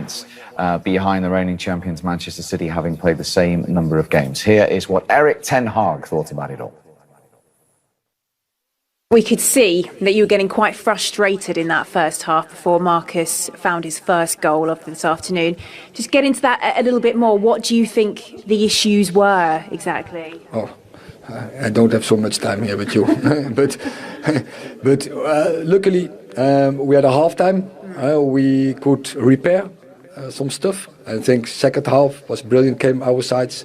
points behind the reigning champions Manchester City, having played the same number of games. Here is what Erik Ten Hag thought about it all. We could see that you were getting quite frustrated in that first half before Marcus found his first goal of this afternoon. Just get into that a little bit more. What do you think the issues were exactly? Oh, I don't have so much time here with you, but luckily we had a half-time. We could repair some stuff. I think second half was brilliant, came our sides.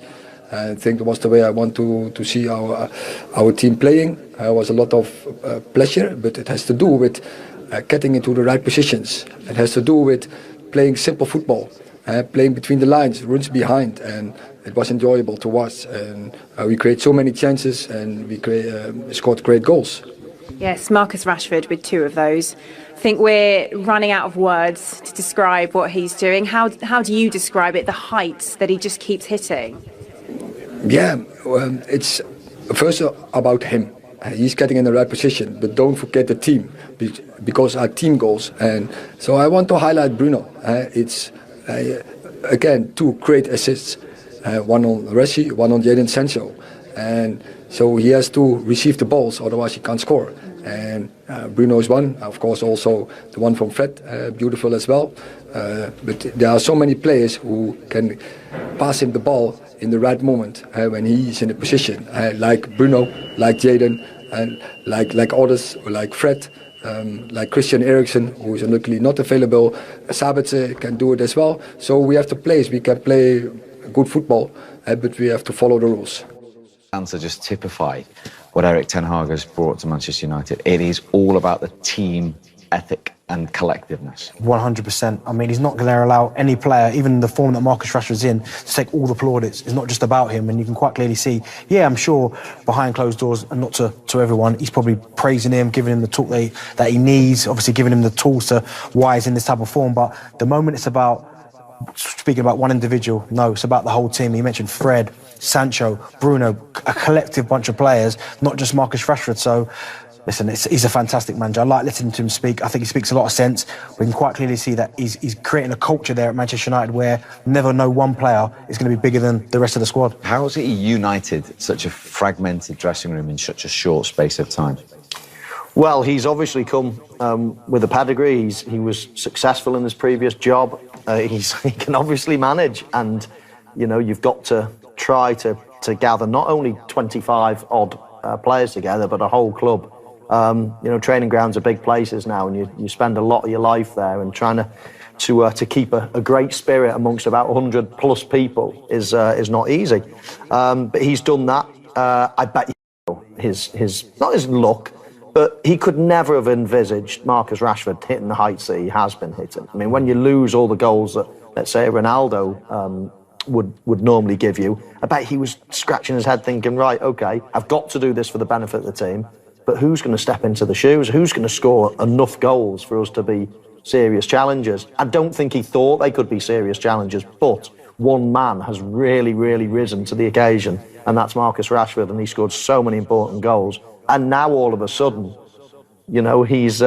I think it was the way I want to see our team playing. It was a lot of pleasure, but it has to do with getting into the right positions. It has to do with playing simple football, playing between the lines, runs behind, and it was enjoyable to watch. And we create so many chances, and we scored great goals. Yes, Marcus Rashford with 2 of those. I think we're running out of words to describe what he's doing. How do you describe it, the heights that he just keeps hitting? Yeah, it's first about him. He's getting in the right position, but don't forget the team, because our team goals. And so I want to highlight Bruno. It's again 2 great assists, one on Resi, one on Jadon Sancho, and so he has to receive the balls, otherwise he can't score. And Bruno is one, of course, also the one from Fred, beautiful as well. But there are so many players who can pass him the ball in the right moment when he is in a position, like Bruno, like Jadon, and like others, like Fred, like Christian Eriksen, who is luckily not available. Sabitzer can do it as well. So we have to play. We can play good football, but we have to follow the rules. Answer just typify what Erik Ten Hag has brought to Manchester United. It is all about the team ethic and collectiveness. 100%. I mean, he's not going to allow any player, even the form that Marcus Rashford's in, to take all the plaudits. It's not just about him, and you can quite clearly see, yeah, I'm sure behind closed doors, and not to everyone, he's probably praising him, giving him the talk that he needs, obviously giving him the tools to why he's in this type of form. But the moment it's about speaking about one individual, no, it's about the whole team. He mentioned Fred, Sancho, Bruno, a collective bunch of players, not just Marcus Rashford. So listen, he's a fantastic manager. I like listening to him speak. I think he speaks a lot of sense. We can quite clearly see that he's creating a culture there at Manchester United where never no one player is going to be bigger than the rest of the squad. How has he united such a fragmented dressing room in such a short space of time? Well, he's obviously come with a pedigree. He was successful in his previous job. He can obviously manage, and you know, you've got to try to gather not only 25 odd players together, but a whole club. You know, training grounds are big places now, and you spend a lot of your life there, and trying to keep a great spirit amongst about 100 plus people is not easy. But he's done that. I bet his not his luck, but he could never have envisaged Marcus Rashford hitting the heights that he has been hitting. I mean, when you lose all the goals that, let's say, Ronaldo would normally give you, I bet he was scratching his head thinking, right, okay, I've got to do this for the benefit of the team, but who's going to step into the shoes? Who's going to score enough goals for us to be serious challengers? I don't think he thought they could be serious challengers, but one man has really, really risen to the occasion, and that's Marcus Rashford, and he scored so many important goals. And now all of a sudden, you know, he's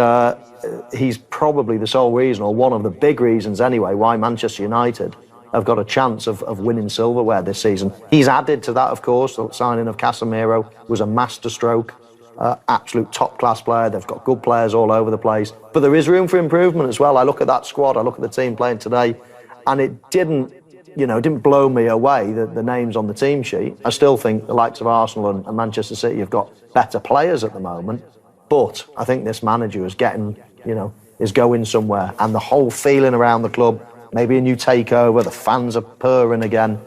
probably the sole reason, or one of the big reasons anyway, why Manchester United have got a chance of winning silverware this season. He's added to that, of course. The signing of Casemiro was a masterstroke, absolute top-class player. They've got good players all over the place. But there is room for improvement as well. I look at that squad, I look at the team playing today, and it didn't blow me away, the names on the team sheet. I still think the likes of Arsenal and Manchester City have got better players at the moment, but I think this manager is going somewhere, and the whole feeling around the club, maybe a new takeover, the fans are purring again.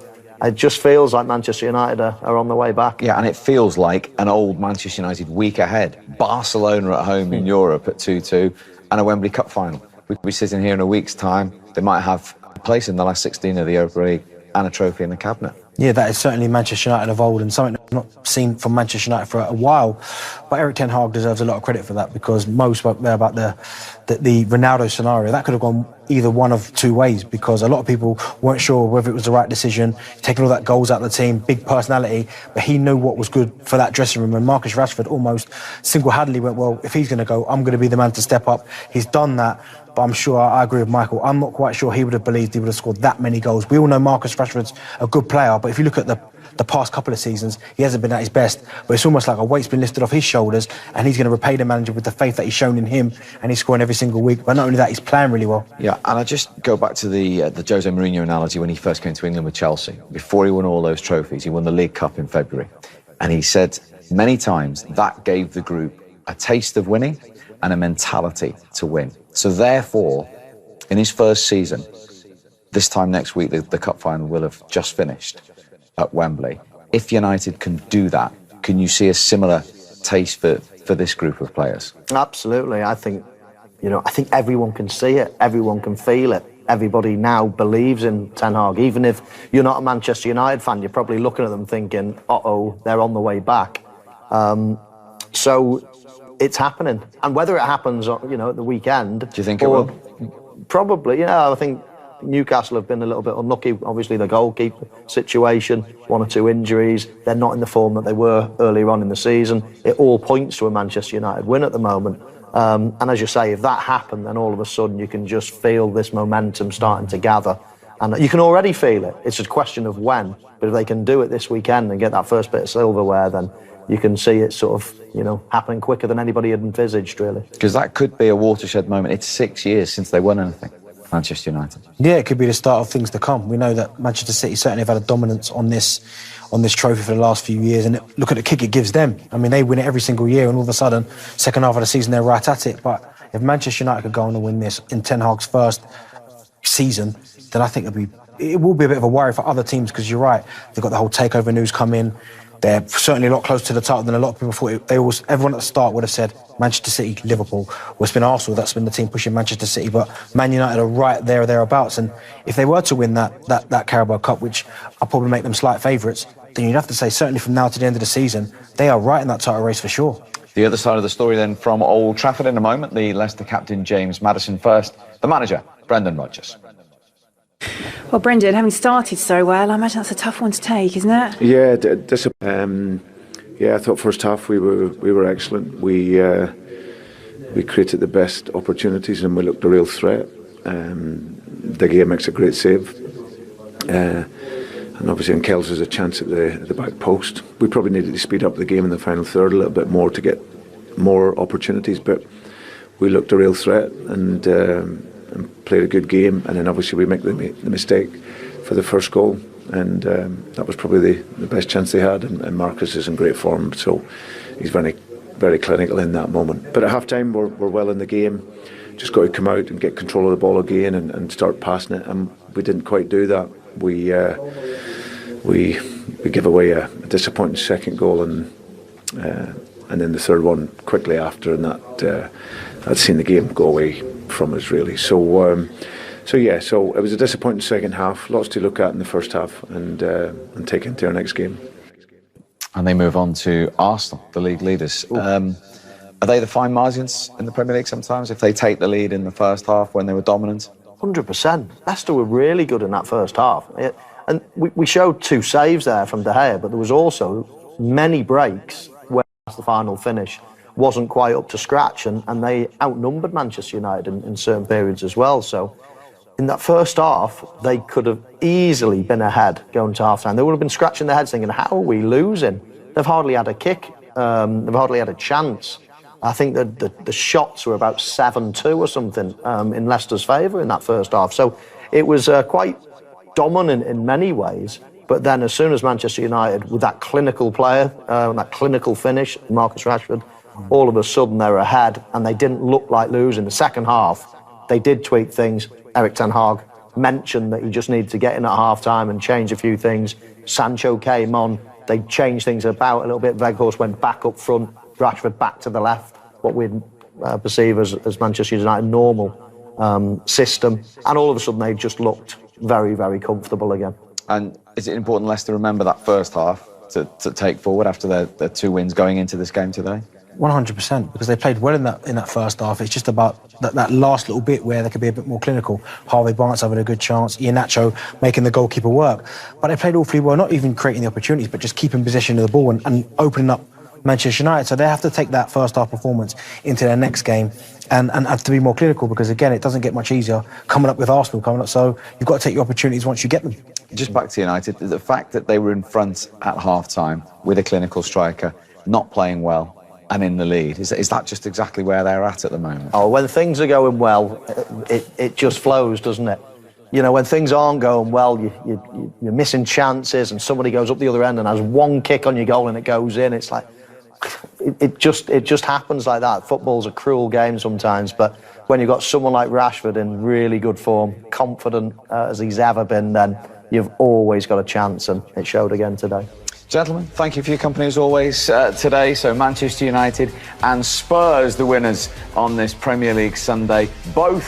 It just feels like Manchester United are on the way back. Yeah, and it feels like an old Manchester United week ahead. Barcelona at home in Europe at 2-2 and a Wembley Cup final. We could be sitting here in a week's time. They might have a place in the last 16 of the Europa League and a trophy in the cabinet. Yeah, that is certainly Manchester United of old, and something I've not seen from Manchester United for a while. But Erik Ten Hag deserves a lot of credit for that, because Mo spoke there about the Ronaldo scenario. That could have gone either one of two ways, because a lot of people weren't sure whether it was the right decision, taking all that goals out of the team, big personality, but he knew what was good for that dressing room. And Marcus Rashford almost single-handedly went, well, if he's going to go, I'm going to be the man to step up. He's done that. but I'm sure I agree with Michael. I'm not quite sure he would have believed he would have scored that many goals. We all know Marcus Rashford's a good player, but if you look at the past couple of seasons, he hasn't been at his best. But it's almost like a weight's been lifted off his shoulders, and he's going to repay the manager with the faith that he's shown in him, and he's scoring every single week. But not only that, he's playing really well. Yeah, and I just go back to the Jose Mourinho analogy when he first came to England with Chelsea. Before he won all those trophies, he won the League Cup in February. And he said many times that gave the group a taste of winning and a mentality to win. So therefore, in his first season, this time next week, the cup final will have just finished at Wembley. If United can do that, can you see a similar taste for this group of players? Absolutely. I think everyone can see it. Everyone can feel it. Everybody now believes in Ten Hag. Even if you're not a Manchester United fan, you're probably looking at them thinking, uh-oh, they're on the way back. So it's happening. And whether it happens, at the weekend... Do you think it will? Probably, I think Newcastle have been a little bit unlucky. Obviously, the goalkeeper situation, 1 or 2 injuries. They're not in the form that they were earlier on in the season. It all points to a Manchester United win at the moment. And as you say, if that happened, then all of a sudden you can just feel this momentum starting to gather. And you can already feel it. It's a question of when. But if they can do it this weekend and get that first bit of silverware, then you can see it sort of, happening quicker than anybody had envisaged, really. Because that could be a watershed moment. It's 6 years since they won anything, Manchester United. Yeah, it could be the start of things to come. We know that Manchester City certainly have had a dominance on this trophy for the last few years, and look at the kick it gives them. I mean, they win it every single year, and all of a sudden, second half of the season, they're right at it. But if Manchester United could go on and win this in Ten Hag's first season, then I think it will be a bit of a worry for other teams, because you're right, they've got the whole takeover news come in. They're certainly a lot closer to the title than a lot of people thought. Everyone at the start would have said Manchester City, Liverpool. Well, it's been Arsenal that's been the team pushing Manchester City, but Man United are right there or thereabouts. And if they were to win that Carabao Cup, which I'll probably make them slight favourites, then you'd have to say certainly from now to the end of the season, they are right in that title race for sure. The other side of the story then from Old Trafford in a moment, the Leicester captain James Maddison first, the manager Brendan Rodgers. Well, Brendan, having started so well, I imagine that's a tough one to take, isn't it? Yeah, I thought first half we were excellent. We created the best opportunities and we looked a real threat. De Gea makes a great save, and obviously Kells has a chance at the back post. We probably needed to speed up the game in the final third a little bit more to get more opportunities, but we looked a real threat and played a good game. And then obviously we make the mistake for the first goal, and that was probably the best chance they had. And Marcus is in great form, so he's very, very clinical in that moment. But at half time we're well in the game. Just got to come out and get control of the ball again and start passing it, and we didn't quite do that. We give away a disappointing second goal, and then the third one quickly after, and that seen the game go away from us really. So it was a disappointing second half. Lots to look at in the first half, and take into our next game. And they move on to Arsenal, the league leaders. Are they the fine margins in the Premier League sometimes if they take the lead in the first half when they were dominant? 100%. Leicester were really good in that first half. And we showed 2 saves there from De Gea, but there was also many breaks where the final finish wasn't quite up to scratch, and they outnumbered Manchester United in certain periods as well. So in that first half, they could have easily been ahead going to half-time. They would have been scratching their heads thinking, how are we losing? They've hardly had a kick. They've hardly had a chance. I think that the shots were about 7-2 or something in Leicester's favour in that first half. So it was quite dominant in many ways. But then as soon as Manchester United, with that clinical player, that clinical finish, Marcus Rashford, all of a sudden they're ahead and they didn't look like losing. The second half, they did tweak things. Erik Ten Hag mentioned that he just needed to get in at half-time and change a few things. Sancho came on. They changed things about a little bit. Weghorst went back up front. Rashford back to the left, what we'd perceive as Manchester United normal system. And all of a sudden, they just looked very, very comfortable again. And is it important, Leicester, remember that first half to take forward after their 2 wins going into this game today? 100%, because they played well in that first half. It's just about that last little bit where they could be a bit more clinical. Harvey Barnes having a good chance, Iheanacho making the goalkeeper work. But they played awfully well, not even creating the opportunities, but just keeping possession of the ball and opening up Manchester United. So they have to take that first half performance into their next game and have to be more clinical, because again, it doesn't get much easier coming up with Arsenal coming up. So you've got to take your opportunities once you get them. Just back to United, the fact that they were in front at half-time with a clinical striker, not playing well, and in the lead, is that just exactly where they're at the moment? Oh, when things are going well, it just flows, doesn't it? You know, when things aren't going well, you're missing chances, and somebody goes up the other end and has one kick on your goal and it goes in. It's like, it just happens like that. Football's a cruel game sometimes, but when you've got someone like Rashford in really good form, confident as he's ever been, then you've always got a chance, and it showed again today. Gentlemen, thank you for your company as always today. So Manchester United and Spurs, the winners on this Premier League Sunday. Both